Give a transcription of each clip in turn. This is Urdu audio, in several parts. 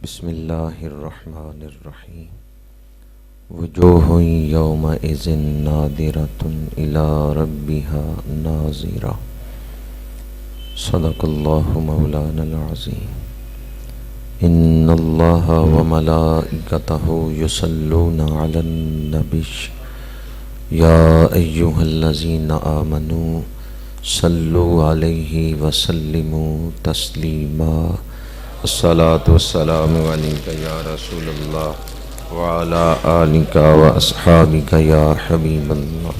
بسم اللہ الرحمن الرحیم وجوہ یومئذ ناظرۃ الی ربها ناظرہ صدق اللہ مولانا العظیم ان اللہ وملائکتہ یصلون علی النبی یا ایہا الذین آمنوا صلوا علیہ وسلموا تسلیما الصلاة والسلام علیکہ یا رسول اللہ وعلی آلکہ واصحابکہ یا حبیب اللہ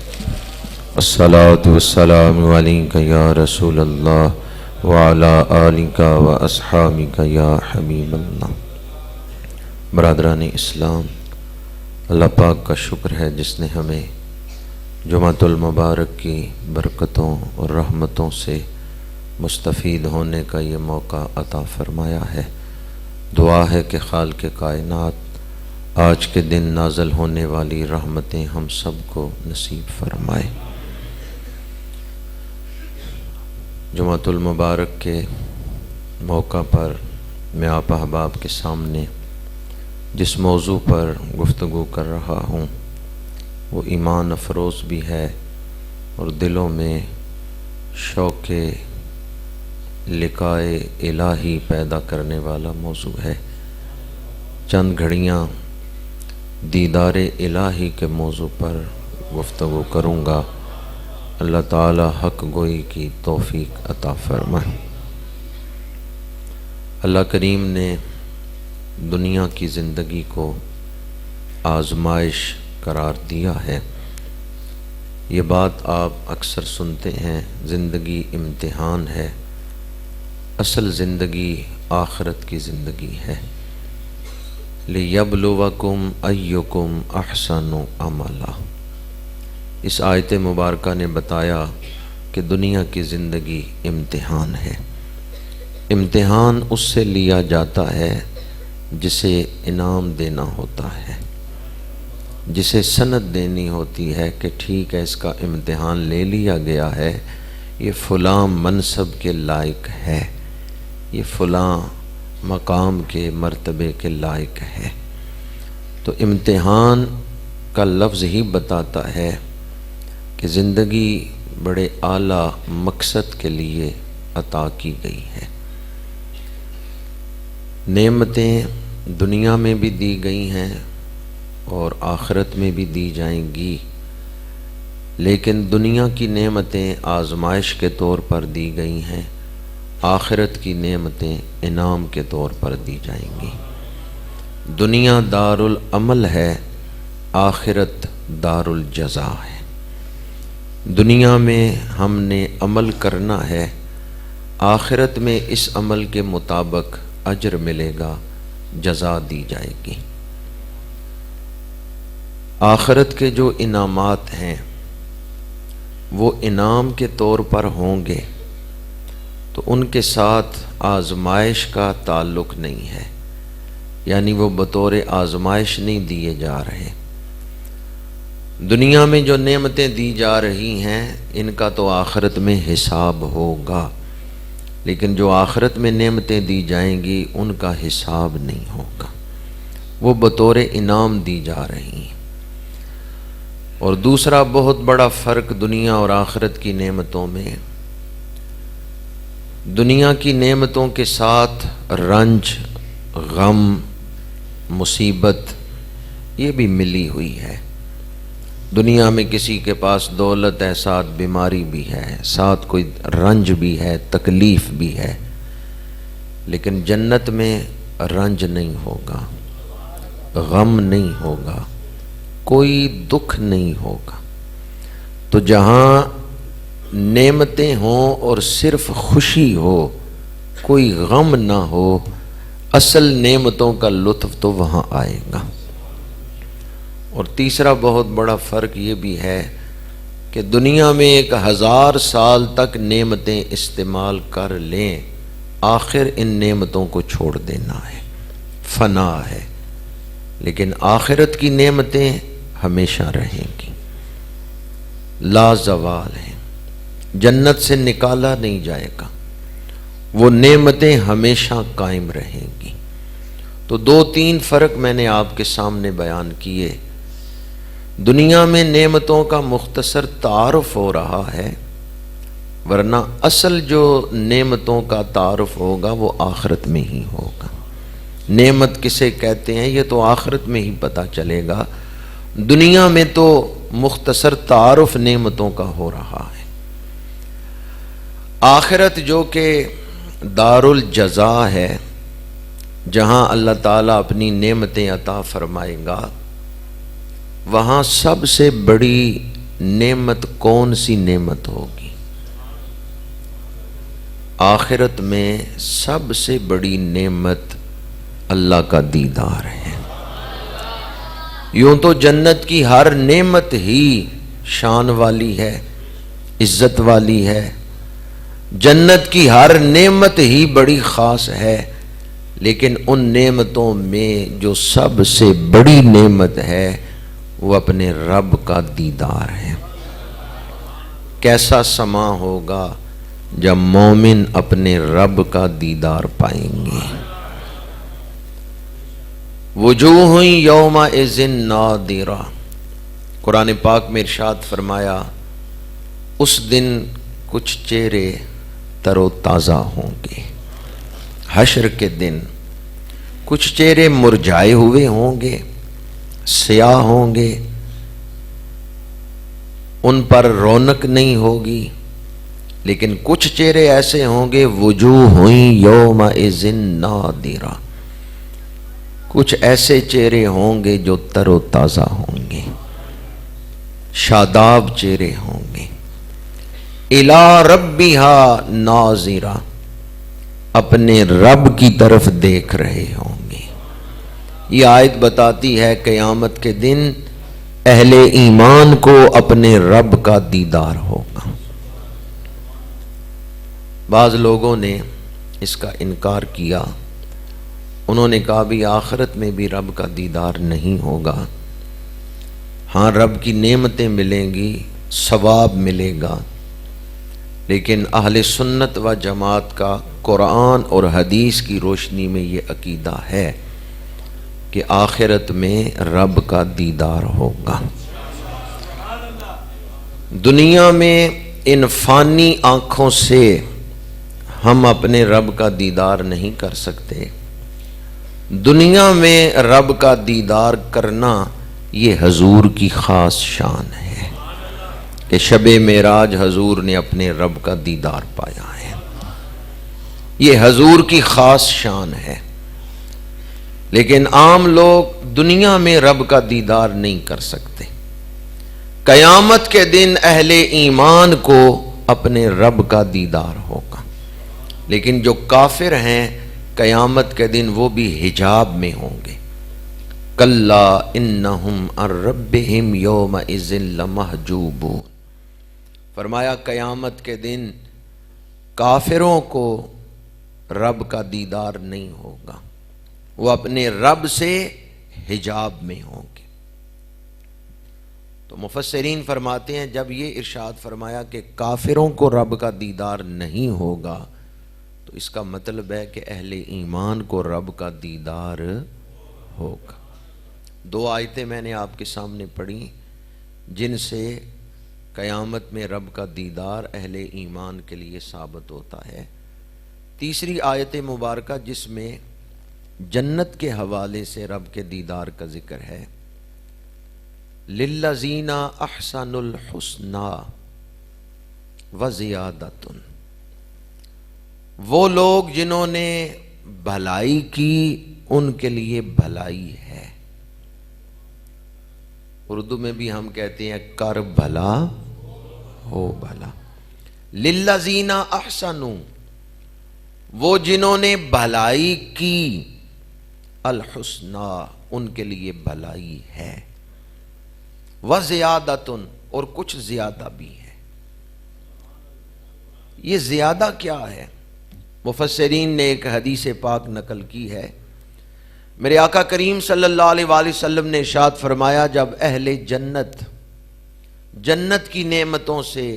الصلاة والسلام علیکہ یا رسول اللہ وعلی آلکہ واصحابکہ یا حبیب اللہ۔ برادران اسلام، اللہ پاک کا شکر ہے جس نے ہمیں جمعۃ المبارک کی برکتوں اور رحمتوں سے مستفید ہونے کا یہ موقع عطا فرمایا ہے۔ دعا ہے کہ خالق کائنات آج کے دن نازل ہونے والی رحمتیں ہم سب کو نصیب فرمائے۔ جمعۃ المبارک کے موقع پر میں آپ احباب کے سامنے جس موضوع پر گفتگو کر رہا ہوں وہ ایمان افروز بھی ہے اور دلوں میں شوق لقائے الہی پیدا کرنے والا موضوع ہے۔ چند گھڑیاں دیدار الہی کے موضوع پر گفتگو کروں گا۔ اللہ تعالی حق گوئی کی توفیق عطا فرمائے۔ اللہ کریم نے دنیا کی زندگی کو آزمائش قرار دیا ہے۔ یہ بات آپ اکثر سنتے ہیں، زندگی امتحان ہے، اصل زندگی آخرت کی زندگی ہے۔ لِيَبْلُوَكُمْ أَيُّكُمْ أَحْسَنُ عَمَلًا۔ اس آیت مبارکہ نے بتایا کہ دنیا کی زندگی امتحان ہے۔ امتحان اس سے لیا جاتا ہے جسے انعام دینا ہوتا ہے، جسے سند دینی ہوتی ہے کہ ٹھیک ہے اس کا امتحان لے لیا گیا ہے، یہ فلاں منصب کے لائق ہے، یہ فلاں مقام کے مرتبے کے لائق ہے۔ تو امتحان کا لفظ ہی بتاتا ہے کہ زندگی بڑے اعلیٰ مقصد کے لیے عطا کی گئی ہے۔ نعمتیں دنیا میں بھی دی گئی ہیں اور آخرت میں بھی دی جائیں گی، لیکن دنیا کی نعمتیں آزمائش کے طور پر دی گئی ہیں، آخرت کی نعمتیں انعام کے طور پر دی جائیں گی۔ دنیا دار العمل ہے، آخرت دار الجزا ہے۔ دنیا میں ہم نے عمل کرنا ہے، آخرت میں اس عمل کے مطابق اجر ملے گا، جزا دی جائے گی۔ آخرت کے جو انعامات ہیں وہ انعام کے طور پر ہوں گے، تو ان کے ساتھ آزمائش کا تعلق نہیں ہے، یعنی وہ بطور آزمائش نہیں دیے جا رہے۔ دنیا میں جو نعمتیں دی جا رہی ہیں ان کا تو آخرت میں حساب ہوگا، لیکن جو آخرت میں نعمتیں دی جائیں گی ان کا حساب نہیں ہوگا، وہ بطور انعام دی جا رہی ہیں۔ اور دوسرا بہت بڑا فرق دنیا اور آخرت کی نعمتوں میں، دنیا کی نعمتوں کے ساتھ رنج، غم، مصیبت یہ بھی ملی ہوئی ہے۔ دنیا میں کسی کے پاس دولت ہے، ساتھ بیماری بھی ہے، ساتھ کوئی رنج بھی ہے، تکلیف بھی ہے، لیکن جنت میں رنج نہیں ہوگا، غم نہیں ہوگا، کوئی دکھ نہیں ہوگا۔ تو جہاں نعمتیں ہوں اور صرف خوشی ہو، کوئی غم نہ ہو، اصل نعمتوں کا لطف تو وہاں آئے گا۔ اور تیسرا بہت بڑا فرق یہ بھی ہے کہ دنیا میں 1000 سال تک نعمتیں استعمال کر لیں، آخر ان نعمتوں کو چھوڑ دینا ہے، فنا ہے، لیکن آخرت کی نعمتیں ہمیشہ رہیں گی، لا زوال ہیں، جنت سے نکالا نہیں جائے گا، وہ نعمتیں ہمیشہ قائم رہیں گی۔ تو 2-3 فرق میں نے آپ کے سامنے بیان کیے۔ دنیا میں نعمتوں کا مختصر تعارف ہو رہا ہے، ورنہ اصل جو نعمتوں کا تعارف ہوگا وہ آخرت میں ہی ہوگا۔ نعمت کسے کہتے ہیں یہ تو آخرت میں ہی پتہ چلے گا، دنیا میں تو مختصر تعارف نعمتوں کا ہو رہا ہے۔ آخرت جو کہ دار الجزا ہے، جہاں اللہ تعالیٰ اپنی نعمتیں عطا فرمائے گا، وہاں سب سے بڑی نعمت کون سی نعمت ہوگی؟ آخرت میں سب سے بڑی نعمت اللہ کا دیدار ہے۔ یوں تو جنت کی ہر نعمت ہی شان والی ہے، عزت والی ہے، جنت کی ہر نعمت ہی بڑی خاص ہے، لیکن ان نعمتوں میں جو سب سے بڑی نعمت ہے وہ اپنے رب کا دیدار ہے۔ کیسا سما ہوگا جب مومن اپنے رب کا دیدار پائیں گے۔ وجوہ یومئذ ناظرہ، قرآن پاک میں ارشاد فرمایا اس دن کچھ چہرے تر و تازہ ہوں گے۔ حشر کے دن کچھ چہرے مرجھائے ہوئے ہوں گے، سیاہ ہوں گے، ان پر رونق نہیں ہوگی، لیکن کچھ چہرے ایسے ہوں گے وجوہ یومئذ ناظرہ، کچھ ایسے چہرے ہوں گے جو تر و تازہ ہوں گے، شاداب چہرے ہوں گے۔ الی ربہا ناظرہ، اپنے رب کی طرف دیکھ رہے ہوں گے۔ یہ آیت بتاتی ہے قیامت کے دن اہل ایمان کو اپنے رب کا دیدار ہوگا۔ بعض لوگوں نے اس کا انکار کیا، انہوں نے کہا بھی آخرت میں بھی رب کا دیدار نہیں ہوگا، ہاں رب کی نعمتیں ملیں گی، ثواب ملے گا، لیکن اہل سنت و جماعت کا قرآن اور حدیث کی روشنی میں یہ عقیدہ ہے کہ آخرت میں رب کا دیدار ہوگا۔ دنیا میں ان فانی آنکھوں سے ہم اپنے رب کا دیدار نہیں کر سکتے، دنیا میں رب کا دیدار کرنا یہ حضور کی خاص شان ہے کہ شب معراج حضور نے اپنے رب کا دیدار پایا ہے، یہ حضور کی خاص شان ہے۔ لیکن عام لوگ دنیا میں رب کا دیدار نہیں کر سکتے۔ قیامت کے دن اہل ایمان کو اپنے رب کا دیدار ہوگا، لیکن جو کافر ہیں قیامت کے دن وہ بھی حجاب میں ہوں گے۔ کلا انہم عن ربہم یومئذ لمحجوبون، فرمایا قیامت کے دن کافروں کو رب کا دیدار نہیں ہوگا، وہ اپنے رب سے حجاب میں ہوں گے۔ تو مفسرین فرماتے ہیں جب یہ ارشاد فرمایا کہ کافروں کو رب کا دیدار نہیں ہوگا، تو اس کا مطلب ہے کہ اہل ایمان کو رب کا دیدار ہوگا۔ 2 آیتیں میں نے آپ کے سامنے پڑھی جن سے قیامت میں رب کا دیدار اہل ایمان کے لیے ثابت ہوتا ہے۔ تیسری آیت مبارکہ جس میں جنت کے حوالے سے رب کے دیدار کا ذکر ہے، للذین احسنوا الحسنی وزیادۃ، وہ لوگ جنہوں نے بھلائی کی ان کے لیے بھلائی ہے۔ اردو میں بھی ہم کہتے ہیں کر بھلا ہو بھلا۔ للذین احسنوا، وہ جنہوں نے بھلائی کی، الحسنی، ان کے لیے بھلائی ہے، وزیادۃ، اور کچھ زیادہ بھی ہے۔ یہ زیادہ کیا ہے؟ مفسرین نے ایک حدیث پاک نقل کی ہے، میرے آقا کریم صلی اللہ علیہ وآلہ وسلم نے ارشاد فرمایا جب اہل جنت کی نعمتوں سے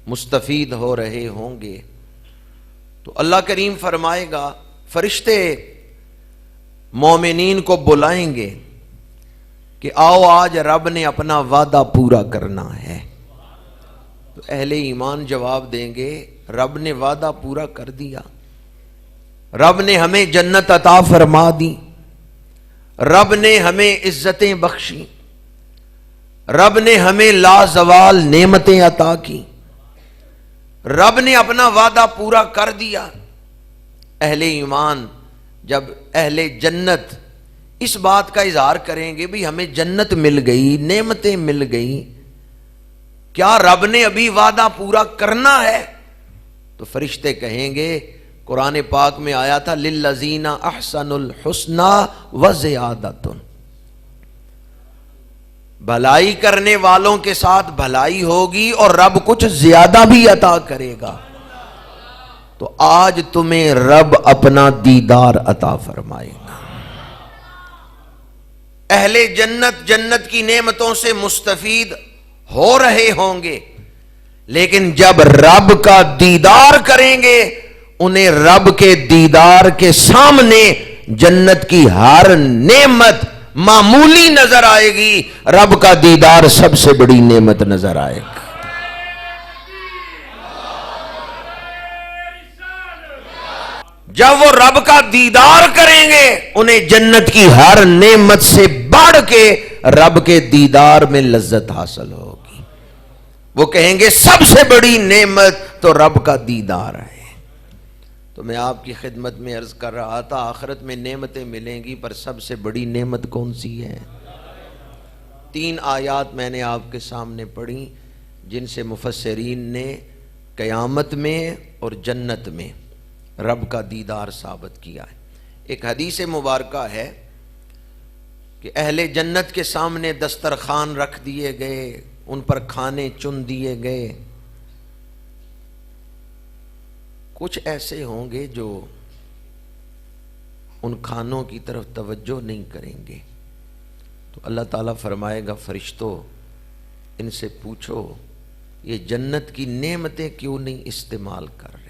مستفید ہو رہے ہوں گے تو اللہ کریم فرمائے گا فرشتے مومنین کو بلائیں گے کہ آؤ آج رب نے اپنا وعدہ پورا کرنا ہے، تو اہل ایمان جواب دیں گے رب نے وعدہ پورا کر دیا، رب نے ہمیں جنت عطا فرما دی، رب نے ہمیں عزتیں بخشی، رب نے ہمیں لازوال نعمتیں عطا کی، رب نے اپنا وعدہ پورا کر دیا۔ اہل ایمان جب اہل جنت اس بات کا اظہار کریں گے بھی ہمیں جنت مل گئی، نعمتیں مل گئی، کیا رب نے ابھی وعدہ پورا کرنا ہے؟ تو فرشتے کہیں گے، قرآن پاک میں آیا تھا للذین احسنوا الحسنی وزیادۃ، بھلائی کرنے والوں کے ساتھ بھلائی ہوگی اور رب کچھ زیادہ بھی عطا کرے گا۔ تو آج تمہیں رب اپنا دیدار عطا فرمائے گا۔ اہل جنت جنت کی نعمتوں سے مستفید ہو رہے ہوں گے، لیکن جب رب کا دیدار کریں گے انہیں رب کے دیدار کے سامنے جنت کی ہر نعمت معمولی نظر آئے گی، رب کا دیدار سب سے بڑی نعمت نظر آئے گا۔ جب وہ رب کا دیدار کریں گے انہیں جنت کی ہر نعمت سے بڑھ کے رب کے دیدار میں لذت حاصل ہوگی۔ وہ کہیں گے سب سے بڑی نعمت تو رب کا دیدار ہے۔ تو میں آپ کی خدمت میں عرض کر رہا تھا آخرت میں نعمتیں ملیں گی، پر سب سے بڑی نعمت کون سی ہے؟ 3 آیات میں نے آپ کے سامنے پڑھی جن سے مفسرین نے قیامت میں اور جنت میں رب کا دیدار ثابت کیا ہے۔ ایک حدیث مبارکہ ہے کہ اہل جنت کے سامنے دسترخوان رکھ دیے گئے، ان پر کھانے چن دیے گئے، کچھ ایسے ہوں گے جو ان کھانوں کی طرف توجہ نہیں کریں گے، تو اللہ تعالیٰ فرمائے گا فرشتوں ان سے پوچھو یہ جنت کی نعمتیں کیوں نہیں استعمال کر رہے؟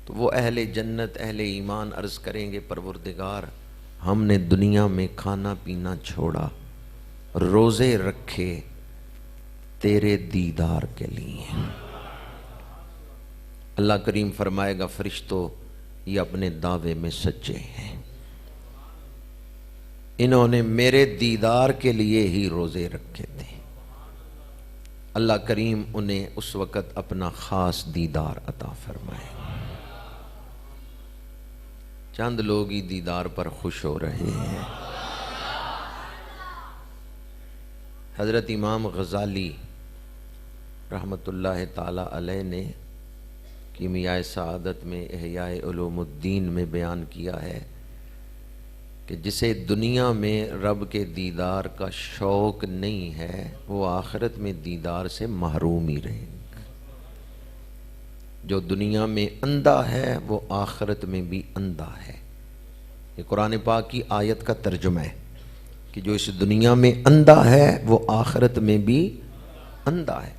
تو وہ اہل جنت اہل ایمان عرض کریں گے پروردگار ہم نے دنیا میں کھانا پینا چھوڑا، روزے رکھے تیرے دیدار کے لیے۔ اللہ کریم فرمائے گا فرشتوں یہ اپنے دعوے میں سچے ہیں، انہوں نے میرے دیدار کے لیے ہی روزے رکھے تھے۔ اللہ کریم انہیں اس وقت اپنا خاص دیدار عطا فرمائے۔ چند لوگ ہی دیدار پر خوش ہو رہے ہیں۔ حضرت امام غزالی رحمت اللہ تعالی علیہ نے کیمیائے سعادت میں احیاء علوم الدین میں بیان کیا ہے کہ جسے دنیا میں رب کے دیدار کا شوق نہیں ہے وہ آخرت میں دیدار سے محروم ہی رہے گا۔ جو دنیا میں اندھا ہے وہ آخرت میں بھی اندھا ہے۔ یہ قرآن پاک کی آیت کا ترجمہ ہے کہ جو اس دنیا میں اندھا ہے وہ آخرت میں بھی اندھا ہے۔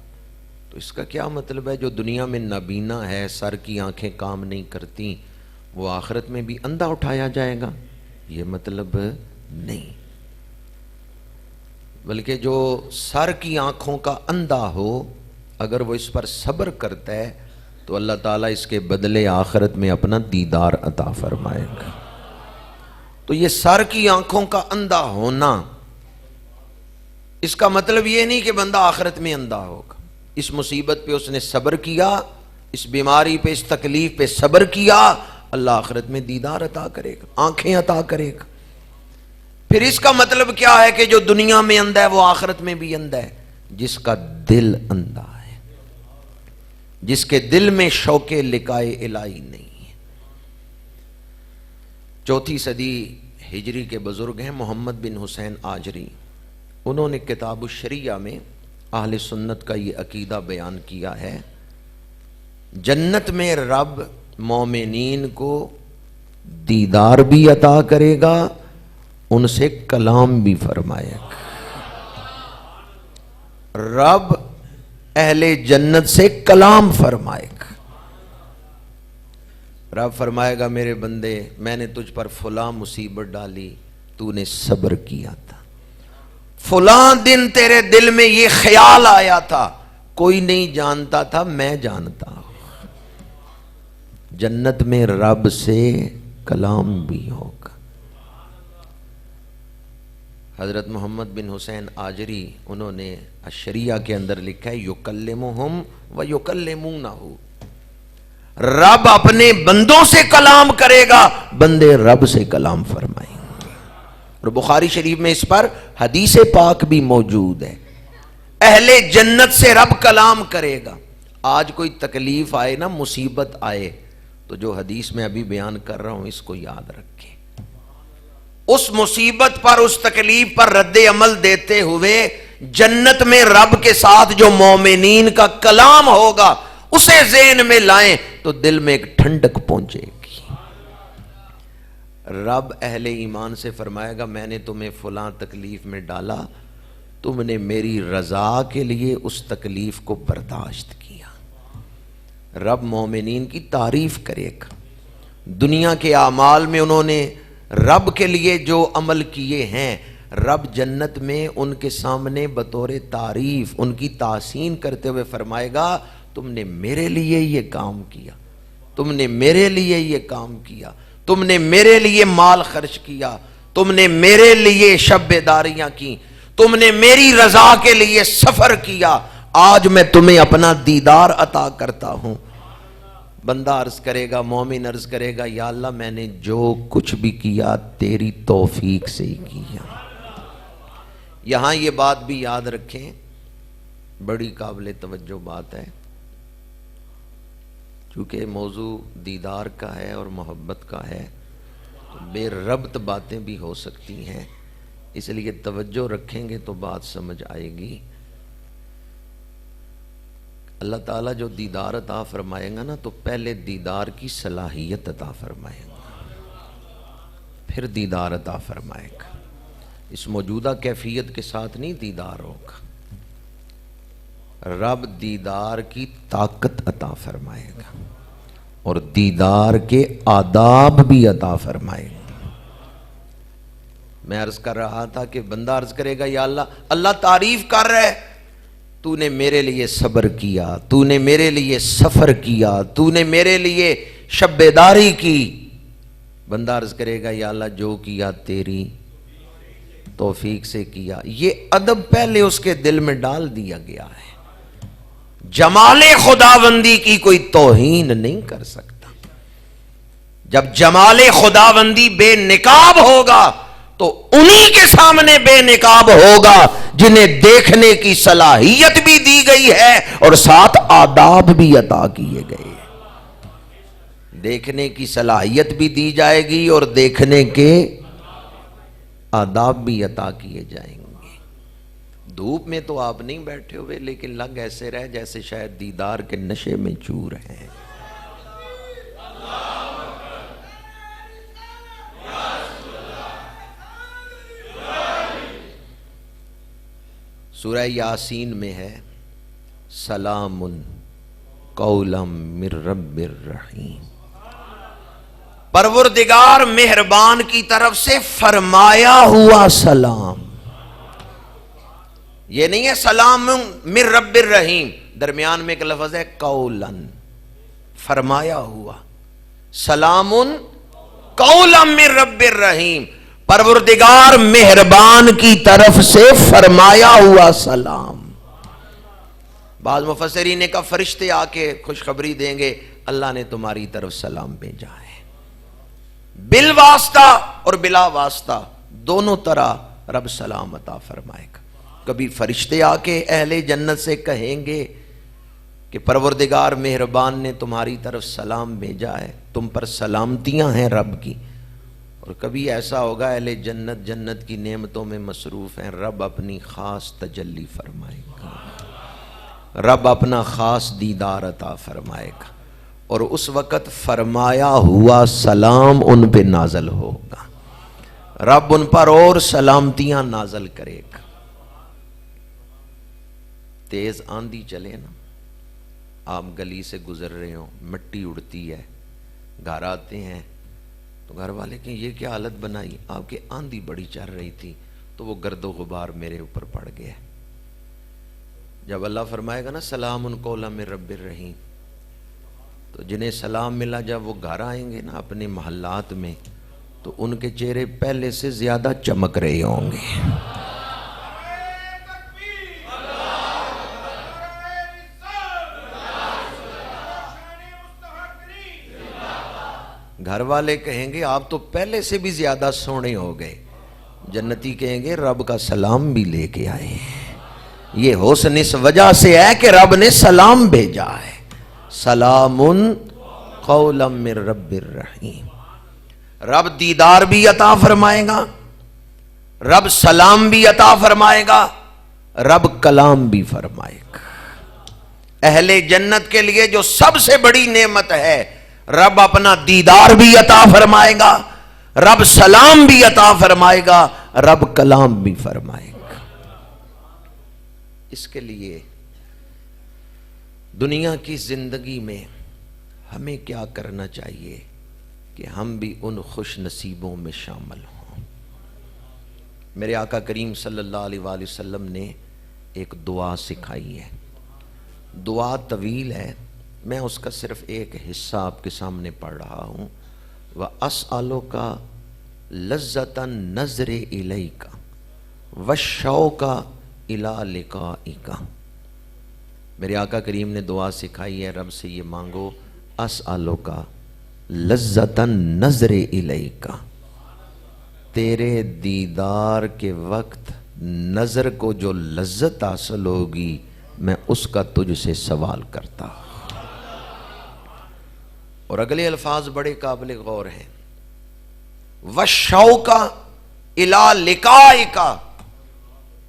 تو اس کا کیا مطلب ہے؟ جو دنیا میں نابینا ہے، سر کی آنکھیں کام نہیں کرتی، وہ آخرت میں بھی اندھا اٹھایا جائے گا؟ یہ مطلب نہیں، بلکہ جو سر کی آنکھوں کا اندھا ہو اگر وہ اس پر صبر کرتا ہے تو اللہ تعالیٰ اس کے بدلے آخرت میں اپنا دیدار عطا فرمائے گا۔ تو یہ سر کی آنکھوں کا اندھا ہونا اس کا مطلب یہ نہیں کہ بندہ آخرت میں اندھا ہوگا۔ اس مصیبت پہ اس نے صبر کیا، اس بیماری پہ، اس تکلیف پہ صبر کیا، اللہ آخرت میں دیدار عطا کرے گا، آنکھیں عطا کرے گا۔ پھر اس کا مطلب کیا ہے کہ جو دنیا میں اندھا ہے وہ آخرت میں بھی اندھا ہے؟ جس کا دل اندھا ہے، جس کے دل میں شوق لقائے الہی نہیں ہے۔ 4 صدی ہجری کے بزرگ ہیں محمد بن حسین آجری، انہوں نے کتاب الشریعہ میں اہل سنت کا یہ عقیدہ بیان کیا ہے، جنت میں رب مومنین کو دیدار بھی عطا کرے گا، ان سے کلام بھی فرمائے گا۔ رب اہل جنت سے کلام فرمائے گا، رب فرمائے گا میرے بندے میں نے تجھ پر فلاں مصیبت ڈالی، تو نے صبر کیا تھا، فلاں دن تیرے دل میں یہ خیال آیا تھا، کوئی نہیں جانتا تھا میں جانتا ہوں۔ جنت میں رب سے کلام بھی ہوگا۔ حضرت محمد بن حسین آجری انہوں نے الشریعہ کے اندر لکھا ہے یکلمہم و یکلمونہ، رب اپنے بندوں سے کلام کرے گا، بندے رب سے کلام فرمائیں گے۔ اور بخاری شریف میں اس پر حدیث پاک بھی موجود ہے، اہل جنت سے رب کلام کرے گا۔ آج کوئی تکلیف آئے نا، مصیبت آئے، تو جو حدیث میں ابھی بیان کر رہا ہوں اس کو یاد رکھیں، اس مصیبت پر، اس تکلیف پر رد عمل دیتے ہوئے جنت میں رب کے ساتھ جو مومنین کا کلام ہوگا اسے ذہن میں لائیں تو دل میں ایک ٹھنڈک پہنچے گی۔ رب اہل ایمان سے فرمائے گا میں نے تمہیں فلاں تکلیف میں ڈالا، تم نے میری رضا کے لیے اس تکلیف کو برداشت کیا۔ رب مومنین کی تعریف کرے گا، دنیا کے اعمال میں انہوں نے رب کے لیے جو عمل کیے ہیں، رب جنت میں ان کے سامنے بطور تعریف ان کی تحسین کرتے ہوئے فرمائے گا تم نے میرے لیے یہ کام کیا، تم نے میرے لیے یہ کام کیا، تم نے میرے لیے مال خرچ کیا، تم نے میرے لیے شب بیداریاں کی، تم نے میری رضا کے لیے سفر کیا، آج میں تمہیں اپنا دیدار عطا کرتا ہوں۔ بندہ عرض کرے گا، مومن عرض کرے گا یا اللہ میں نے جو کچھ بھی کیا تیری توفیق سے ہی کیا۔ یہاں یہ بات بھی یاد رکھیں، بڑی قابل توجہ بات ہے، چونکہ موضوع دیدار کا ہے اور محبت کا ہے تو بے ربط باتیں بھی ہو سکتی ہیں، اس لیے توجہ رکھیں گے تو بات سمجھ آئے گی۔ اللہ تعالیٰ جو دیدار عطا فرمائے گا نا تو پہلے دیدار کی صلاحیت عطا فرمائے گا، پھر دیدار عطا فرمائے گا۔ اس موجودہ کیفیت کے ساتھ نہیں دیدار ہوگا، رب دیدار کی طاقت عطا فرمائے گا اور دیدار کے آداب بھی عطا فرمائے گا۔ میں عرض کر رہا تھا کہ بندہ عرض کرے گا یا اللہ، اللہ تعریف کر رہے تو نے میرے لیے صبر کیا، تو نے میرے لیے سفر کیا، تو نے میرے لیے شب بیداری کی۔ بندہ عرض کرے گا یا اللہ جو کیا تیری توفیق سے کیا۔ یہ ادب پہلے اس کے دل میں ڈال دیا گیا ہے، جمال خداوندی کی کوئی توہین نہیں کر سکتا۔ جب جمال خداوندی بے نقاب ہوگا تو انہی کے سامنے بے نقاب ہوگا جنہیں دیکھنے کی صلاحیت بھی دی گئی ہے اور ساتھ آداب بھی عطا کیے گئے ہیں۔ دیکھنے کی صلاحیت بھی دی جائے گی اور دیکھنے کے آداب بھی عطا کیے جائیں گے۔ دھوپ میں تو آپ نہیں بیٹھے ہوئے لیکن لگ ایسے رہے جیسے شاید دیدار کے نشے میں چور ہیں۔ سورہ یاسین میں ہے سلام قولا من رب الرحیم، پروردگار مہربان کی طرف سے فرمایا ہوا سلام۔ یہ نہیں ہے سلام من رب الرحیم، درمیان میں ایک لفظ ہے قولا، فرمایا ہوا، سلام قولا من رب الرحیم، پروردگار مہربان کی طرف سے فرمایا ہوا سلام۔ بعض مفسرین نے کہا فرشتے آ کے خوشخبری دیں گے اللہ نے تمہاری طرف سلام بھیجا ہے۔ بالواسطہ اور بلا واسطہ دونوں طرح رب سلام عطا فرمائے گا۔ کبھی فرشتے آ کے اہل جنت سے کہیں گے کہ پروردگار مہربان نے تمہاری طرف سلام بھیجا ہے، تم پر سلامتیاں ہیں رب کی۔ اور کبھی ایسا ہوگا اہل جنت جنت کی نعمتوں میں مصروف ہیں، رب اپنی خاص تجلی فرمائے گا، رب اپنا خاص دیدار عطا فرمائے گا اور اس وقت فرمایا ہوا سلام ان پہ نازل ہوگا، رب ان پر اور سلامتیاں نازل کرے گا۔ تیز آندھی چلے نا، آپ گلی سے گزر رہے ہو، مٹی اڑتی ہے، گھر آتے ہیں تو گھر والے کہ یہ کیا حالت بنائی؟ آپ کی آندھی بڑی چل رہی تھی تو وہ گرد و غبار میرے اوپر پڑ گیا۔ جب اللہ فرمائے گا نا سلام قولا من رب الرحیم، تو جنہیں سلام ملا جب وہ گھر آئیں گے نا اپنے محلات میں تو ان کے چہرے پہلے سے زیادہ چمک رہے ہوں گے۔ گھر والے کہیں گے آپ تو پہلے سے بھی زیادہ سونے ہو گئے، جنتی کہیں گے رب کا سلام بھی لے کے آئے ہیں۔ یہ حسن اس وجہ سے ہے کہ رب نے سلام بھیجا ہے، سلام قولا من رب الرحیم۔ رب دیدار بھی عطا فرمائے گا، رب سلام بھی عطا فرمائے گا، رب کلام بھی فرمائے گا۔ اہل جنت کے لیے جو سب سے بڑی نعمت ہے، رب اپنا دیدار بھی عطا فرمائے گا، رب سلام بھی عطا فرمائے گا، رب کلام بھی فرمائے گا۔ اس کے لیے دنیا کی زندگی میں ہمیں کیا کرنا چاہیے کہ ہم بھی ان خوش نصیبوں میں شامل ہوں۔ میرے آقا کریم صلی اللہ علیہ وآلہ وسلم نے ایک دعا سکھائی ہے، دعا طویل ہے، میں اس کا صرف ایک حصہ آپ کے سامنے پڑھ رہا ہوں۔ وَأَسْأَلُكَ لَذَّةَ النَّظْرِ إِلَيْكَ وَالشَّوْقَ إِلَىٰ لِقَائِكَ۔ میرے آقا کریم نے دعا سکھائی ہے، رب سے یہ مانگو اسألک لذۃ النظر الیک، تیرے دیدار کے وقت نظر کو جو لذت حاصل ہوگی میں اس کا تجھ سے سوال کرتا ہوں۔ اور اگلے الفاظ بڑے قابل غور ہیں، وَالشَّوْقَ إِلَىٰ لِقَائِكَ،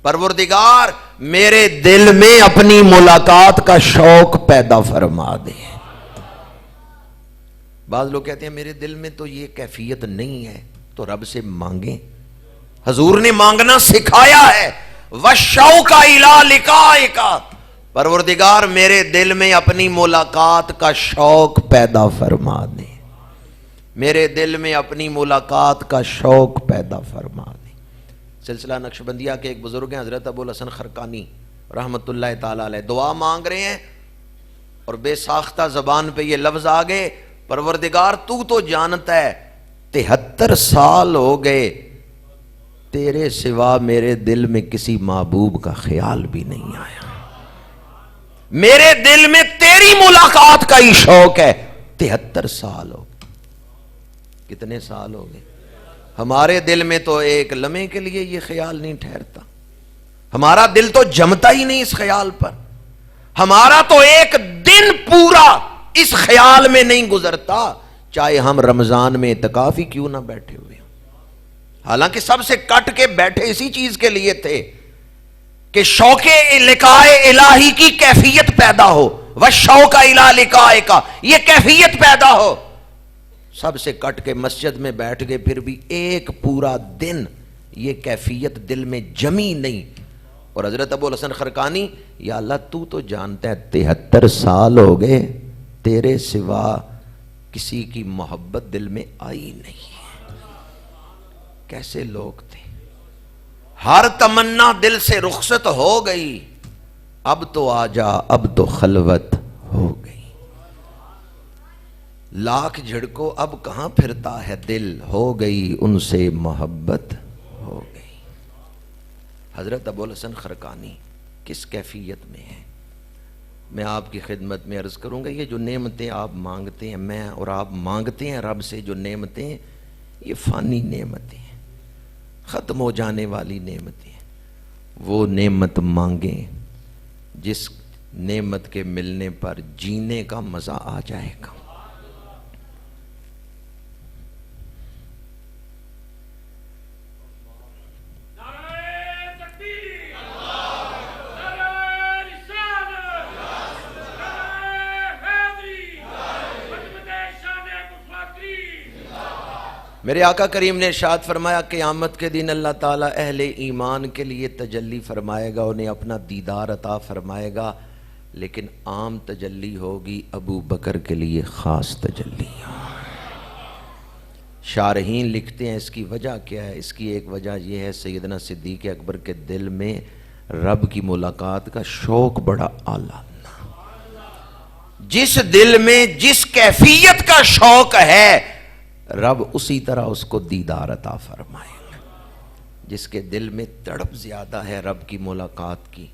پروردگار میرے دل میں اپنی ملاقات کا شوق پیدا فرما دے۔ بعض لوگ کہتے ہیں میرے دل میں تو یہ کیفیت نہیں ہے، تو رب سے مانگیں، حضور نے مانگنا سکھایا ہے۔ وَالشَّوْقَ إِلَىٰ لِقَائِكَ، پروردگار میرے دل میں اپنی ملاقات کا شوق پیدا فرما دے، میرے دل میں اپنی ملاقات کا شوق پیدا فرما دے۔ سلسلہ نقشبندیہ کے ایک بزرگ ہیں حضرت ابوالحسن خرقانی رحمت اللہ تعالیٰ علیہ، دعا مانگ رہے ہیں اور بے ساختہ زبان پہ یہ لفظ آگئے، پروردگار تو جانتا ہے 73 سال ہو گئے تیرے سوا میرے دل میں کسی محبوب کا خیال بھی نہیں آیا، میرے دل میں تیری ملاقات کا ہی شوق ہے۔ 73 سال ہو گئے، کتنے سال ہو گئے؟ ہمارے دل میں تو ایک لمحے کے لیے یہ خیال نہیں ٹھہرتا، ہمارا دل تو جمتا ہی نہیں اس خیال پر، ہمارا تو ایک دن پورا اس خیال میں نہیں گزرتا، چاہے ہم رمضان میں اعتکاف ہی کیوں نہ بیٹھے ہوئے، حالانکہ سب سے کٹ کے بیٹھے اسی چیز کے لیے تھے کہ شوق لقاء الہی کی کیفیت پیدا ہو، وَالشَّوْقَ إِلَىٰ لِقَائِكَ، یہ کیفیت پیدا ہو۔ سب سے کٹ کے مسجد میں بیٹھ گئے، پھر بھی ایک پورا دن یہ کیفیت دل میں جمی نہیں۔ اور حضرت ابوالحسن خرقانی، یا اللہ تو جانتا ہے 73 سال ہو گئے تیرے سوا کسی کی محبت دل میں آئی نہیں۔ کیسے لوگ تھے، ہر تمنا دل سے رخصت ہو گئی، اب تو آجا اب تو خلوت ہو گئی، لاکھ جھڑکو اب کہاں پھرتا ہے دل، ہو گئی ان سے محبت ہو گئی۔ حضرت ابوالحسن خرقانی کس کیفیت میں ہیں، میں آپ کی خدمت میں عرض کروں گا، یہ جو نعمتیں آپ مانگتے ہیں، میں اور آپ مانگتے ہیں رب سے جو نعمتیں، یہ فانی نعمتیں ہیں، ختم ہو جانے والی نعمتیں ہیں۔ وہ نعمت مانگیں جس نعمت کے ملنے پر جینے کا مزہ آ جائے گا۔ میرے آقا کریم نے ارشاد فرمایا قیامت کے دن اللہ تعالیٰ اہل ایمان کے لیے تجلی فرمائے گا، انہیں اپنا دیدار عطا فرمائے گا، لیکن عام تجلی ہوگی، ابو بکر کے لیے خاص تجلی۔ شارحین لکھتے ہیں اس کی وجہ کیا ہے؟ اس کی ایک وجہ یہ ہے سیدنا صدیق اکبر کے دل میں رب کی ملاقات کا شوق بڑا اعلیٰ. جس دل میں جس کیفیت کا شوق ہے رب اسی طرح اس کو دیدار عطا فرمائے گا. جس کے دل میں تڑپ زیادہ ہے رب کی ملاقات کی،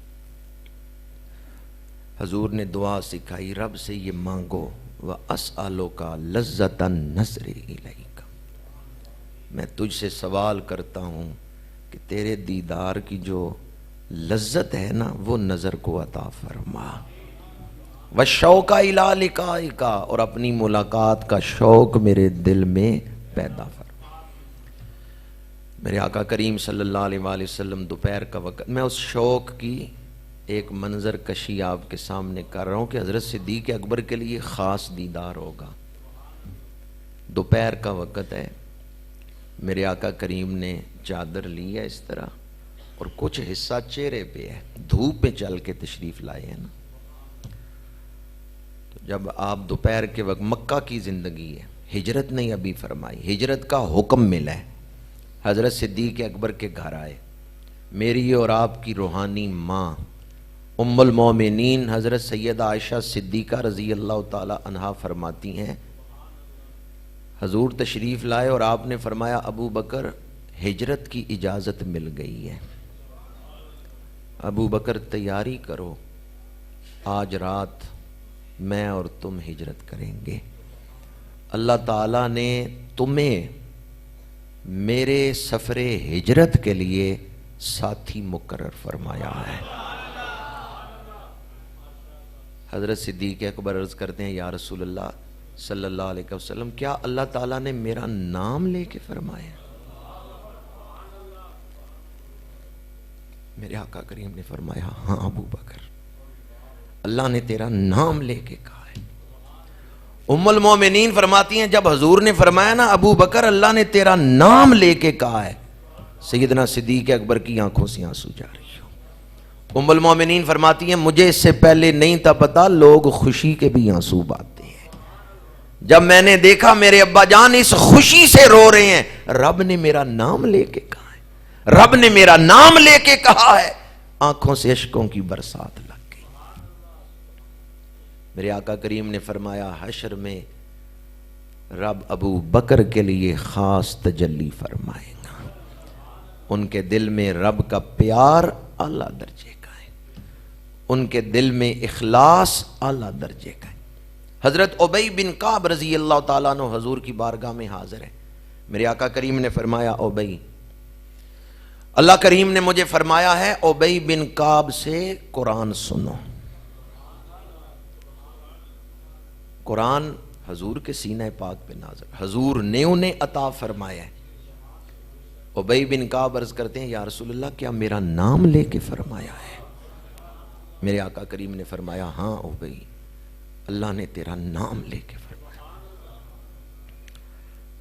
حضور نے دعا سکھائی، رب سے یہ مانگو وَأَسْأَلُكَ لَذَّةَ النَّظْرِ إِلَيْكَ، میں تجھ سے سوال کرتا ہوں کہ تیرے دیدار کی جو لذت ہے نا وہ نظر کو عطا فرما. وَالشَّوْقَ إِلَىٰ لِقَائِكَ، اور اپنی ملاقات کا شوق میرے دل میں پیدا فرما. میرے آقا کریم صلی اللہ علیہ وآلہ وسلم دوپہر کا وقت، میں اس شوق کی ایک منظر کشی آپ کے سامنے کر رہا ہوں کہ حضرت صدیق اکبر کے لیے خاص دیدار ہوگا. دوپہر کا وقت ہے، میرے آقا کریم نے چادر لی ہے اس طرح اور کچھ حصہ چہرے پہ ہے، دھوپ پہ چل کے تشریف لائے ہیں نا. تو جب آپ دوپہر کے وقت، مکہ کی زندگی ہے، ہجرت نہیں ابھی فرمائی، ہجرت کا حکم ملا ہے، حضرت صدیق اکبر کے گھر آئے. میری اور آپ کی روحانی ماں ام المومنین حضرت سیدہ عائشہ صدیقہ رضی اللہ تعالی عنہا فرماتی ہیں حضور تشریف لائے اور آپ نے فرمایا ابو بکر ہجرت کی اجازت مل گئی ہے، ابو بکر تیاری کرو، آج رات میں اور تم ہجرت کریں گے. اللہ تعالیٰ نے تمہیں میرے سفر ہجرت کے لیے ساتھی مقرر فرمایا ہے. حضرت صدیق اکبر عرض کرتے ہیں یا رسول اللہ صلی اللہ علیہ وسلم، کیا اللہ تعالیٰ نے میرا نام لے کے فرمایا؟ میرے آقا کریم نے فرمایا ہاں ابو بکر، اللہ نے تیرا نام لے کے کہا ہے. ام المومنین فرماتی ہیں جب حضور نے فرمایا نا ابو بکر اللہ نے تیرا نام لے کے کہا ہے، سیدنا صدیق اکبر کی آنکھوں سے آنسو جاری. ام المومنین فرماتی ہیں مجھے اس سے پہلے نہیں تھا پتا لوگ خوشی کے بھی آنسو بہاتے ہیں. جب میں نے دیکھا میرے ابا جان اس خوشی سے رو رہے ہیں، رب نے میرا نام لے کے کہا ہے، رب نے میرا نام لے کے کہا ہے، آنکھوں سے اشکوں کی برسات لگ گئی. میرے آقا کریم نے فرمایا حشر میں رب ابو بکر کے لیے خاص تجلی فرمائے گا. ان کے دل میں رب کا پیار اعلیٰ درجے کا ہے، ان کے دل میں اخلاص اعلیٰ درجے کا ہے. حضرت ابی بن کعب رضی اللہ تعالیٰ عنہ حضور کی بارگاہ میں حاضر ہے. میرے آقا کریم نے فرمایا ابی، اللہ کریم نے مجھے فرمایا ہے ابی بن کعب سے قرآن سنو. قرآن حضور کے سینہ پاک پہ نازل، حضور نے انہیں عطا فرمایا ہے. ابی بن کعب عرض کرتے ہیں یا رسول اللہ کیا میرا نام لے کے فرمایا ہے؟ میرے آقا کریم نے فرمایا ہاں ابی، اللہ نے تیرا نام لے کے فرمایا.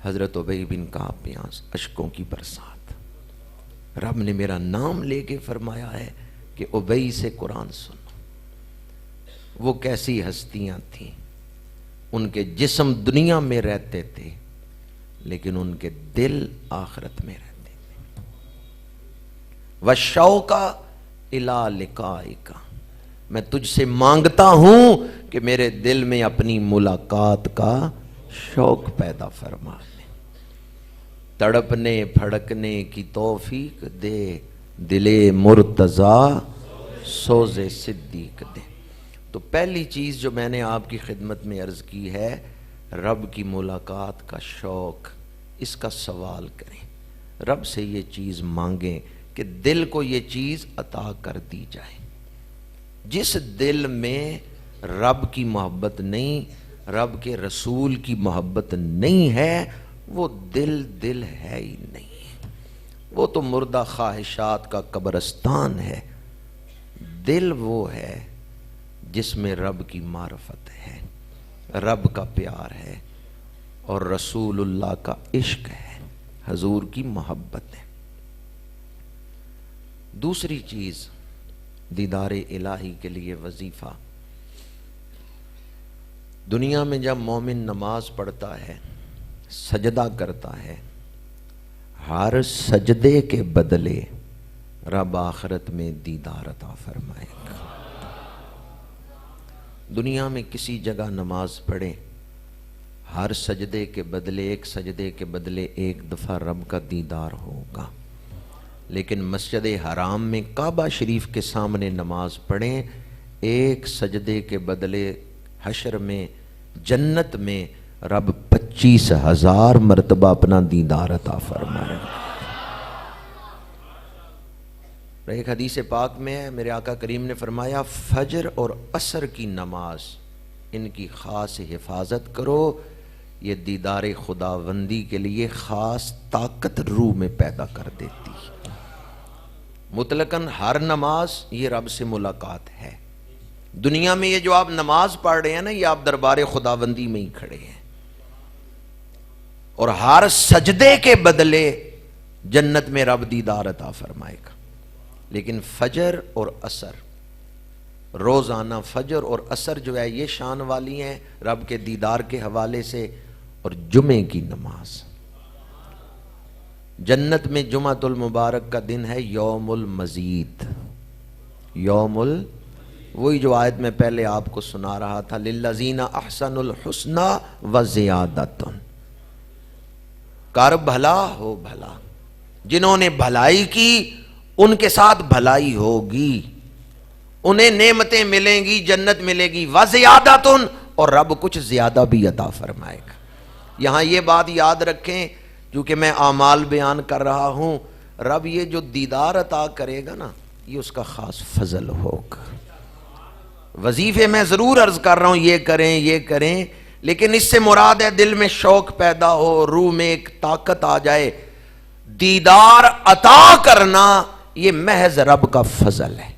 حضرت ابی بن کعب پہ اشکوں کی برسات، رب نے میرا نام لے کے فرمایا ہے کہ ابی سے قرآن سنو. وہ کیسی ہستیاں تھیں، ان کے جسم دنیا میں رہتے تھے لیکن ان کے دل آخرت میں رہتے. وَالشَّوْقَ إِلَىٰ لِقَائِكَ، میں تجھ سے مانگتا ہوں کہ میرے دل میں اپنی ملاقات کا شوق پیدا فرما دے. تڑپنے پھڑکنے کی توفیق دے، دل مرتضیٰ سوز صدیق دے. تو پہلی چیز جو میں نے آپ کی خدمت میں عرض کی ہے، رب کی ملاقات کا شوق، اس کا سوال کریں، رب سے یہ چیز مانگیں کہ دل کو یہ چیز عطا کر دی جائے. جس دل میں رب کی محبت نہیں، رب کے رسول کی محبت نہیں ہے، وہ دل ہے ہی نہیں، وہ تو مردہ خواہشات کا قبرستان ہے. دل وہ ہے جس میں رب کی معرفت ہے، رب کا پیار ہے اور رسول اللہ کا عشق ہے، حضور کی محبت ہے. دوسری چیز دیدار الہی کے لیے وظیفہ. دنیا میں جب مومن نماز پڑھتا ہے، سجدہ کرتا ہے، ہر سجدے کے بدلے رب آخرت میں دیدار عطا فرمائے گا۔ دنیا میں کسی جگہ نماز پڑھیں، ہر سجدے کے بدلے، ایک سجدے کے بدلے ایک دفعہ رب کا دیدار ہوگا، لیکن مسجد حرام میں کعبہ شریف کے سامنے نماز پڑھیں، ایک سجدے کے بدلے حشر میں جنت میں رب 25,000 مرتبہ اپنا دیدار عطا فرمائے گا۔ ایک حدیث پاک میں ہے، میرے آقا کریم نے فرمایا فجر اور عصر کی نماز، ان کی خاص حفاظت کرو، یہ دیدار خداوندی کے لیے خاص طاقت روح میں پیدا کر دیتی ہے۔ مطلقاً ہر نماز یہ رب سے ملاقات ہے۔ دنیا میں یہ جو آپ نماز پڑھ رہے ہیں نا، یہ آپ دربار خداوندی میں ہی کھڑے ہیں، اور ہر سجدے کے بدلے جنت میں رب دیدار عطا فرمائے گا۔ لیکن فجر اور عصر، روزانہ فجر اور عصر جو ہے یہ شان والی ہیں رب کے دیدار کے حوالے سے، اور جمعے کی نماز، جنت میں جمعہ المبارک کا دن ہے یوم المزید، وہی جو آیت میں پہلے آپ کو سنا رہا تھا، للذین احسنوا الحسنی وزیادۃ، کر بھلا ہو بھلا، جنہوں نے بھلائی کی ان کے ساتھ بھلائی ہوگی، انہیں نعمتیں ملیں گی، جنت ملے گی، وزیادۃ، اور رب کچھ زیادہ بھی عطا فرمائے گا۔ یہاں یہ بات یاد رکھیں، کیونکہ میں اعمال بیان کر رہا ہوں، رب یہ جو دیدار عطا کرے گا نا، یہ اس کا خاص فضل ہوگا۔ وظیفے میں ضرور عرض کر رہا ہوں یہ کریں، لیکن اس سے مراد ہے دل میں شوق پیدا ہو، روح میں ایک طاقت آ جائے۔ دیدار عطا کرنا یہ محض رب کا فضل ہے،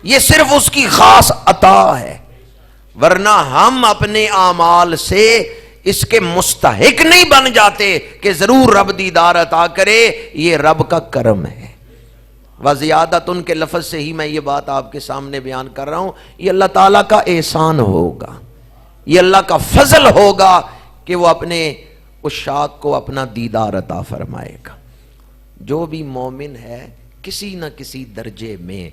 یہ صرف اس کی خاص عطا ہے، ورنہ ہم اپنے اعمال سے اس کے مستحق نہیں بن جاتے کہ ضرور رب دیدار عطا کرے، یہ رب کا کرم ہے۔ وزیادت ان کے لفظ سے ہی میں یہ بات آپ کے سامنے بیان کر رہا ہوں، یہ اللہ تعالیٰ کا احسان ہوگا، یہ اللہ کا فضل ہوگا کہ وہ اپنے عشاق کو اپنا دیدار عطا فرمائے گا۔ جو بھی مومن ہے کسی نہ کسی درجے میں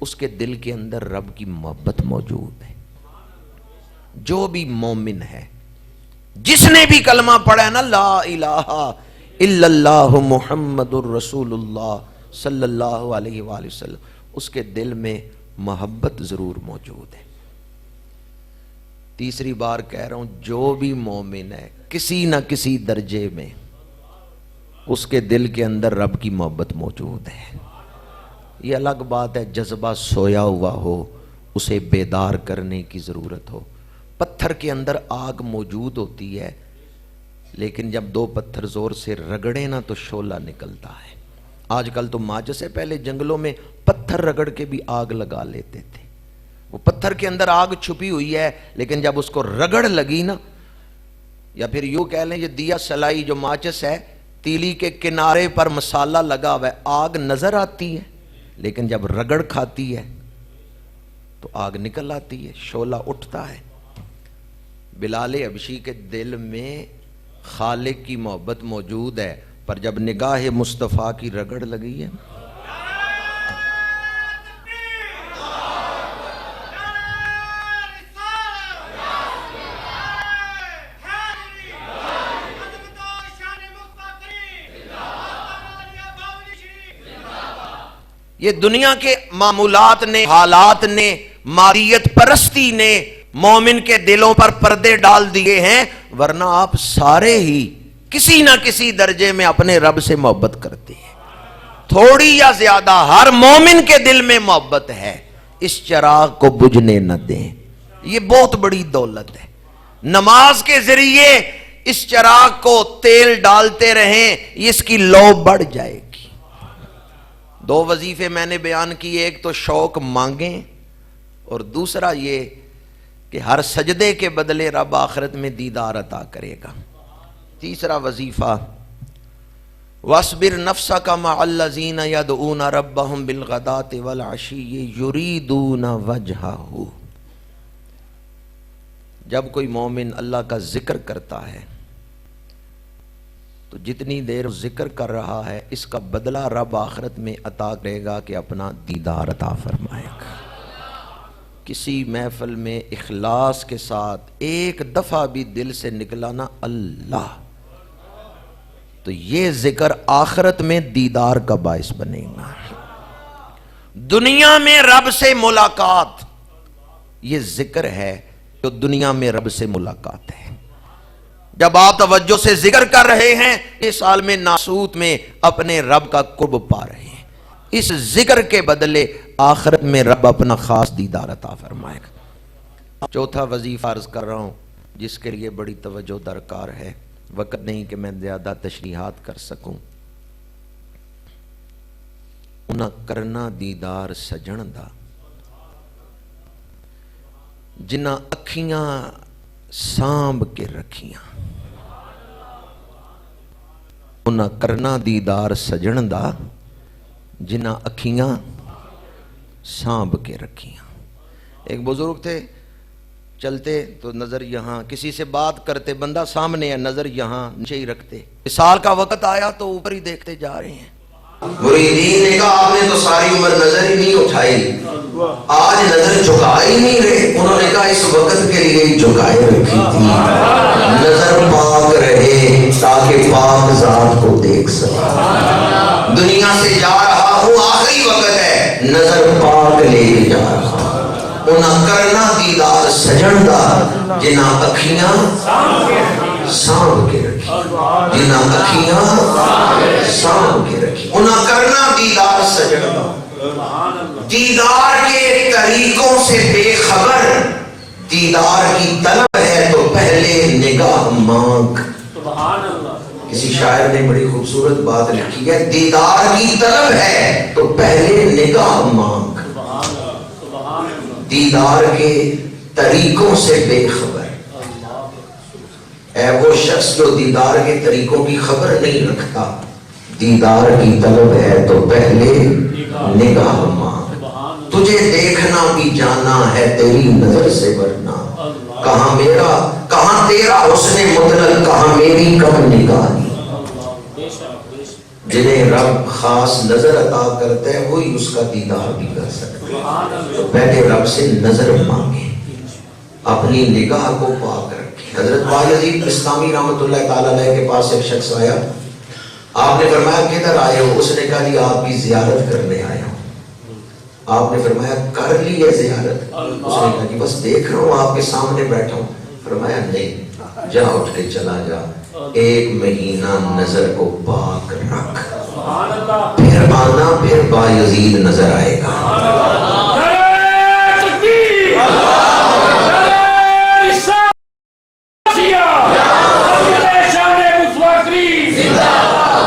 اس کے دل کے اندر رب کی محبت موجود ہے۔ جو بھی مومن ہے، جس نے بھی کلمہ پڑھا ہے نا، لا الہ الا اللہ محمد الرسول اللہ صلی اللہ علیہ وآلہ وسلم، اس کے دل میں محبت ضرور موجود ہے۔ تیسری بار کہہ رہا ہوں، جو بھی مومن ہے کسی نہ کسی درجے میں اس کے دل کے اندر رب کی محبت موجود ہے۔ یہ الگ بات ہے جذبہ سویا ہوا ہو، اسے بیدار کرنے کی ضرورت ہو۔ پتھر کے اندر آگ موجود ہوتی ہے، لیکن جب دو پتھر زور سے رگڑے نا تو شعلہ نکلتا ہے۔ آج کل تو ماچس سے پہلے جنگلوں میں پتھر رگڑ کے بھی آگ لگا لیتے تھے، وہ پتھر کے اندر آگ چھپی ہوئی ہے، لیکن جب اس کو رگڑ لگی نا، یا پھر یوں کہہ لیں یہ دیا سلائی جو ماچس ہے، تیلی کے کنارے پر مسالہ لگا ہوا ہے، آگ نظر آتی ہے، لیکن جب رگڑ کھاتی ہے تو آگ نکل آتی ہے، شعلہ اٹھتا ہے۔ بلال حبشی کے دل میں خالق کی محبت موجود ہے، پر جب نگاہ مصطفیٰ کی رگڑ لگی ہے، یہ دنیا کے معمولات نے، حالات نے، مادیت پرستی نے مومن کے دلوں پر پردے ڈال دیے ہیں، ورنہ آپ سارے ہی کسی نہ کسی درجے میں اپنے رب سے محبت کرتے ہیں، تھوڑی یا زیادہ ہر مومن کے دل میں محبت ہے۔ اس چراغ کو بجھنے نہ دیں، یہ بہت بڑی دولت ہے۔ نماز کے ذریعے اس چراغ کو تیل ڈالتے رہیں، اس کی لو بڑھ جائے گی۔ دو وظیفے میں نے بیان کیے، ایک تو شوق مانگیں، اور دوسرا یہ کہ ہر سجدے کے بدلے رب آخرت میں دیدار عطا کرے گا۔ تیسرا وظیفہ، وَاصْبِرْ نَفْسَكَ مَعَ الَّذِينَ يَدْعُونَ رَبَّهُمْ بِالْغَدَاةِ وَالْعَشِيِّ يُرِيدُونَ وَجْهَهُ۔ جب کوئی مومن اللہ کا ذکر کرتا ہے تو جتنی دیر ذکر کر رہا ہے اس کا بدلہ رب آخرت میں عطا کرے گا کہ اپنا دیدار عطا فرمائے گا۔ کسی محفل میں اخلاص کے ساتھ ایک دفعہ بھی دل سے نکلا نا اللہ، تو یہ ذکر آخرت میں دیدار کا باعث بنے گا۔ دنیا میں رب سے ملاقات، یہ ذکر ہے جو دنیا میں رب سے ملاقات ہے۔ جب آپ توجہ سے ذکر کر رہے ہیں اس عالم ناسوت میں اپنے رب کا قرب پا رہے ہیں، اس ذکر کے بدلے آخرت میں رب اپنا خاص دیدار عطا فرمائے گا۔ چوتھا وظیفہ عرض کر رہا ہوں جس کے لیے بڑی توجہ درکار ہے، وقت نہیں کہ میں زیادہ تشریحات کر سکوں۔ انہاں کرنا دیدار سجن دا جنہاں اکھیاں سانب کے رکھیاں، انہاں کرنا دیدار سجن دا جنہاں اکھیاں سانب کے رکھیاں۔ ایک بزرگ تھے، چلتے تو نظر یہاں، کسی سے بات کرتے بندہ سامنے ہے نظر یہاں نیچے ہی رکھتے، وصال کا وقت آیا تو اوپر ہی دیکھتے جا رہے ہیں۔ مریدین نے کہا آپ نے تو ساری عمر نظر ہی نہیں اٹھائی، آج نظر جھکا ہی نہیں رہے۔ انہوں نے کہا اس وقت کے لیے جھکائے رکھی تھی، نظر پاک رہے تاکہ پاک ذات کو دیکھ سکے۔ دنیا سے جا رہا ہوں، آخری وقت ہے، نظر پاک لے کے جا رہا ہوں۔ انہاں کرنا دیدار سجن دا جنہاں اکھیاں سانب کے رکھی، جنہاں اکھیاں سانب کے رکھی، انہاں کرنا دیدار سجن دا۔ دیدار کے طریقوں سے بے خبر، دیدار کی طلب ہے تو پہلے نگاہ مانگ۔ کسی شاعر نے بڑی خوبصورت بات لکھی ہے، دیدار کی طلب ہے تو پہلے نگاہ مانگ۔ دیدار کے طریقوں سے بے خبر اے وہ شخص جو دیدار کے طریقوں کی خبر نہیں رکھتا، دیدار کی طلب ہے تو پہلے نگاہ مانگ۔ تجھے دیکھنا بھی جانا ہے تیری نظر سے ورنہ، کہاں میرا کہاں تیرا حسن مطلق، کہاں میری کم نگاہی۔ جنہیں رب خاص نظر عطا کرتا ہے وہی اس کا دیدار بھی کر سکتے ہیں۔ تو پہلے رب سے نظر مانگیں، اپنی نگاہ کو پاک رکھیں۔ حضرت بایزید بستامی رحمۃ اللہ تعالیٰ علیہ کے پاس ایک شخص آیا، آپ نے فرمایا کدھر آئے ہو؟ اس نے کہا جی آپ کی زیارت کرنے آیا ہوں۔ آپ نے فرمایا کر لی ہے زیارت؟ اس نے کہا جی بس دیکھ رہا ہوں آپ کے سامنے بیٹھا ہوں۔ فرمایا نہیں، جا اٹھ کے چلا جا، ایک مہینہ نظر کو پاک رکھ، پھر آنا، پھر بایزید نظر آئے گا۔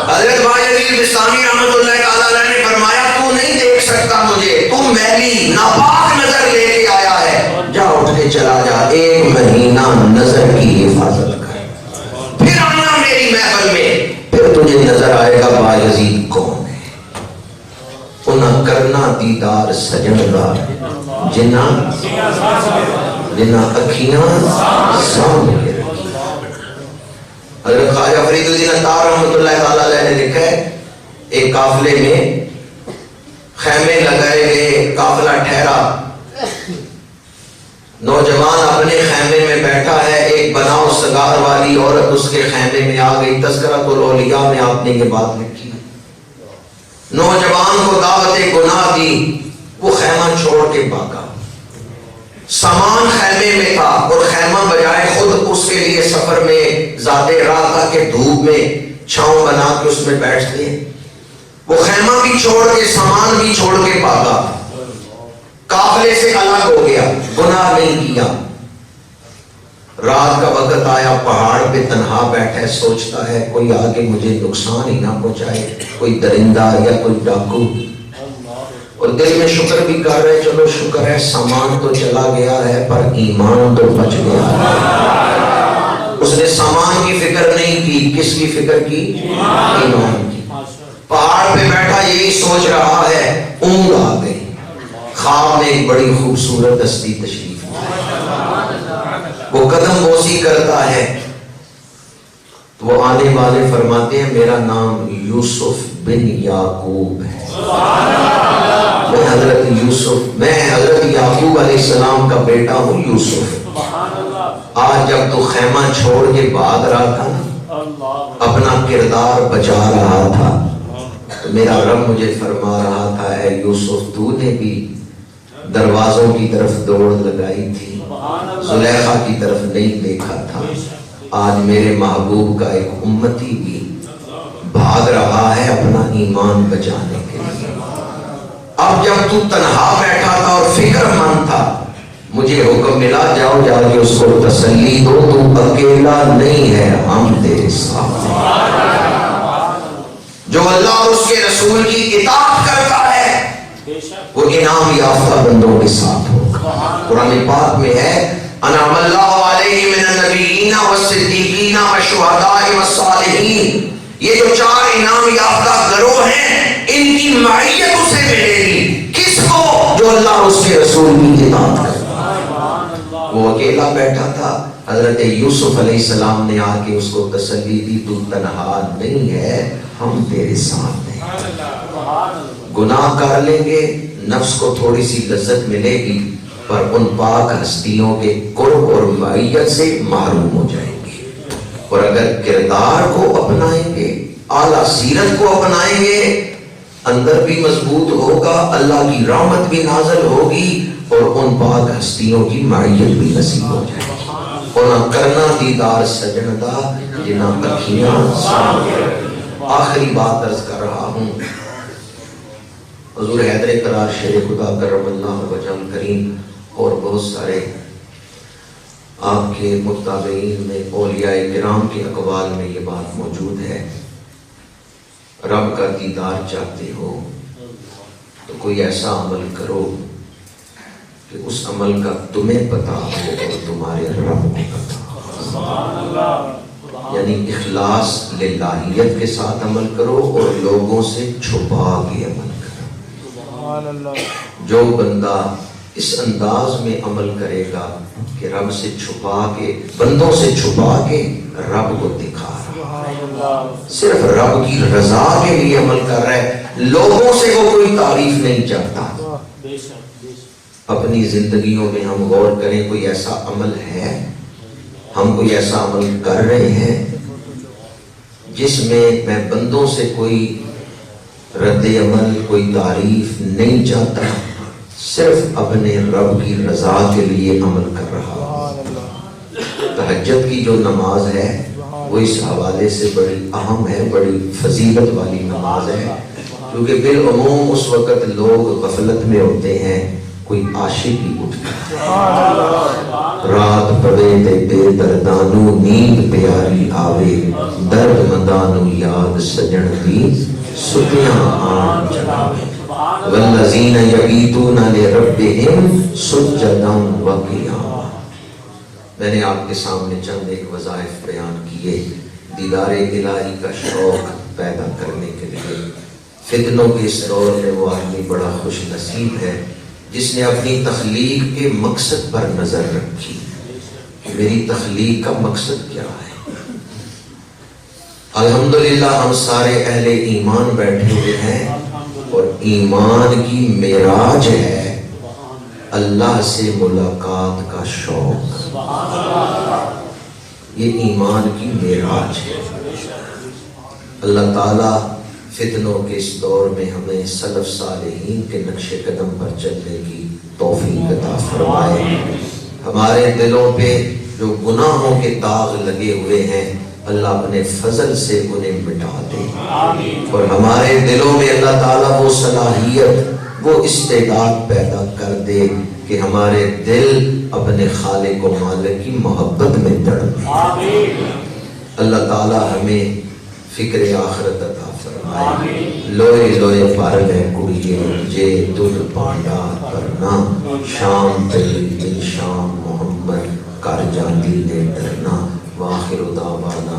حضرت بایزید بستامی رحمۃ اللہ تعالیٰ نے فرمایا تو نہیں دیکھ سکتا مجھے، تو میلی ناپاک نظر لے کے آیا ہے، جا اٹھ کے چلا جا، ایک مہینہ نظر کی حفاظت کر، پھر آنا میری محفل میں، پھر تجھے نظر آئے گا بایزید کون ہے۔ انہاں کرنا دیدار سجن دا جنہاں اکھیاں سامنے رکھی۔ حضرت خواجہ فرید الدین عطار رحمۃ اللہ تعالیٰ علیہ نے لکھا ہے، ایک قافلے میں خیمے لگائے گئے، قافلہ ٹھہرا، نوجوان اپنے خیمے میں بیٹھا ہے، ایک بناؤ سگار والی عورت اس کے خیمے میں آ گئی۔ تذکرۃ الاولیاء میں آپ نے یہ بات لکھی، نوجوان کو دعوت گناہ دی، وہ خیمہ چھوڑ کے بھاگا۔ سامان خیمے میں تھا اور خیمہ بجائے خود اس کے لیے سفر میں ذات راہ تھا کہ دھوپ میں چھاؤں بنا کے اس میں بیٹھتے ہیں۔ وہ خیمہ بھی چھوڑ کے سامان بھی چھوڑ کے بھاگا، قافلے سے الگ ہو گیا، گناہ نہیں کیا۔ رات کا وقت آیا، پہاڑ پہ تنہا بیٹھا ہے، سوچتا ہے کوئی آگے مجھے نقصان ہی نہ پہنچائے، کوئی درندہ یا کوئی ڈاکو، اور دل میں شکر بھی کر رہے چلو شکر ہے سامان تو چلا گیا ہے پر ایمان تو بچ گیا ہے۔ اس نے سامان کی فکر نہیں کی، کس کی فکر کی؟ ایمان کی۔ پہاڑ پہ بیٹھا یہی سوچ رہا ہے، اونگ آ گئی، خواب میں ایک بڑی خوبصورت ہستی تشریف لائی۔ وہ قدم بوسی کرتا ہے تو وہ آنے والے فرماتے ہیں میرا نام یوسف بن یعقوب ہے، میں حضرت یعقوب علیہ السلام کا بیٹا ہوں یوسف۔ آج جب تو خیمہ چھوڑ کے بھاگ رہا تھا نا، اپنا کردار بچا رہا تھا، تو میرا رب مجھے فرما رہا تھا اے یوسف تو نے بھی دروازوں کی طرف دوڑ لگائی تھی، زلیخا کی طرف نہیں دیکھا تھا، آج میرے محبوب کا ایک امتی بھی بھاگ رہا ہے اپنا ایمان بچانے کے لیے۔ اب جب تو تنہا بیٹھا تھا اور فکر مند تھا، مجھے حکم ملا جاؤ جا کے اس کو تسلی دو، تو اکیلا نہیں ہے، ہم تیرے ساتھ ہیں۔ جو اللہ اور اس کے رسول کی اطاعت کرتا ہے وہ انعام یافتہ بندوں کے ساتھ ہوگا۔ قرآن پاک میں ہے انعم اللہ علیہ من النبیین والصدیقین والشہداء والصالحین، یہ جو 4 انعام یافتہ گروہ ہیں ان کی معیت اسے ملے گی، کس کو؟ جو اللہ اور اس کے رسول کی اطاعت کرتا ہے۔ وہ اکیلا بیٹھا تھا، حضرت یوسف علیہ السلام نے آ کے اس کو تسلی دی تو تنہا نہیں ہے، ہم تیرے ساتھ ہیں۔ گناہ کر لیں گے نفس کو تھوڑی سی لذت ملے گی، پر ان پاک ہستیوں کے قرب اور معیت سے محروم ہو جائیں گے۔ اور اگر کردار کو اپنائیں گے، اعلیٰ سیرت کو اپنائیں گے، اندر بھی مضبوط ہوگا، اللہ کی رحمت بھی نازل ہوگی اور ان پاک ہستیوں کی معیت بھی نصیب ہو جائے گی۔ اور نہ کرنا دیدار سجن دا جنہ اکھیاں سامنے۔ آخری بات عرض کر رہا ہوں، حضور حیدر قرار شیر خدا کرم اللہ وجہ کریم اور بہت سارے آپ کے متابعین میں اولیاء کرام کے اقوال میں یہ بات موجود ہے، رب کا دیدار چاہتے ہو تو کوئی ایسا عمل کرو کہ اس عمل کا تمہیں پتا ہو اور تمہارے رب کو پتا ہو، یعنی اخلاص للہیت کے ساتھ عمل کرو اور لوگوں سے چھپا کے عمل کرو۔ جو بندہ اس انداز میں عمل کرے گا کہ رب سے چھپا کے، بندوں سے چھپا کے رب کو دکھا رہا، صرف رب کی رضا کے لیے عمل کر رہا ہے، لوگوں سے وہ کوئی تعریف نہیں چاہتا۔ اپنی زندگیوں میں ہم غور کریں، کوئی ایسا عمل ہے، ہم کوئی ایسا عمل کر رہے ہیں جس میں میں بندوں سے کوئی رد عمل، کوئی تعریف نہیں چاہتا، صرف اپنے رب کی رضا کے لیے عمل کر رہا ہوں۔ تہجد کی جو نماز ہے وہ اس حوالے سے بڑی اہم ہے، بڑی فضیلت والی نماز ہے، کیونکہ بالعموم اس وقت لوگ غفلت میں ہوتے ہیں، کوئی عاشق ہی اٹھتا ہے، رات پڑے تے بے دردانو نیند پیاری آوے، درد مندانو یاد سجن دی ستیاں آن چڑھاوے، والذین یبیتون لربہم سجدا وقیاما۔ میں نے آپ کے سامنے چند ایک وظائف بیان کیے دیدار الہی کا شوق پیدا کرنے کے لیے۔ فتنوں کے اس دور میں وہ آدمی بڑا خوش نصیب ہے جس نے اپنی تخلیق کے مقصد پر نظر رکھی کہ میری تخلیق کا مقصد کیا ہے۔ الحمدللہ ہم سارے اہل ایمان بیٹھے ہوئے ہیں اور ایمان کی معراج ہے اللہ سے ملاقات کا شوق، یہ ایمان کی معراج ہے۔ اللہ تعالیٰ فتنوں کے اس دور میں ہمیں سلف صالحین کے نقش قدم پر چلنے کی توفیق عطا فرمائے۔ ہمارے دلوں پہ جو گناہوں کے داغ لگے ہوئے ہیں اللہ اپنے فضل سے انہیں مٹا دے، اور ہمارے دلوں میں اللہ تعالیٰ وہ صلاحیت، وہ استعداد پیدا کر دے کہ ہمارے دل اپنے خالق و مالک کی محبت میں تڑپے۔ اللہ تعالیٰ ہمیں فکر آخرت عطا فرمائے۔ لوئے لوئے پر میں کڑیے جے دل پانڈا کرنا، شام تیری دل شام محمد کر جاندی نے ڈرنا۔ وآخر دعوانا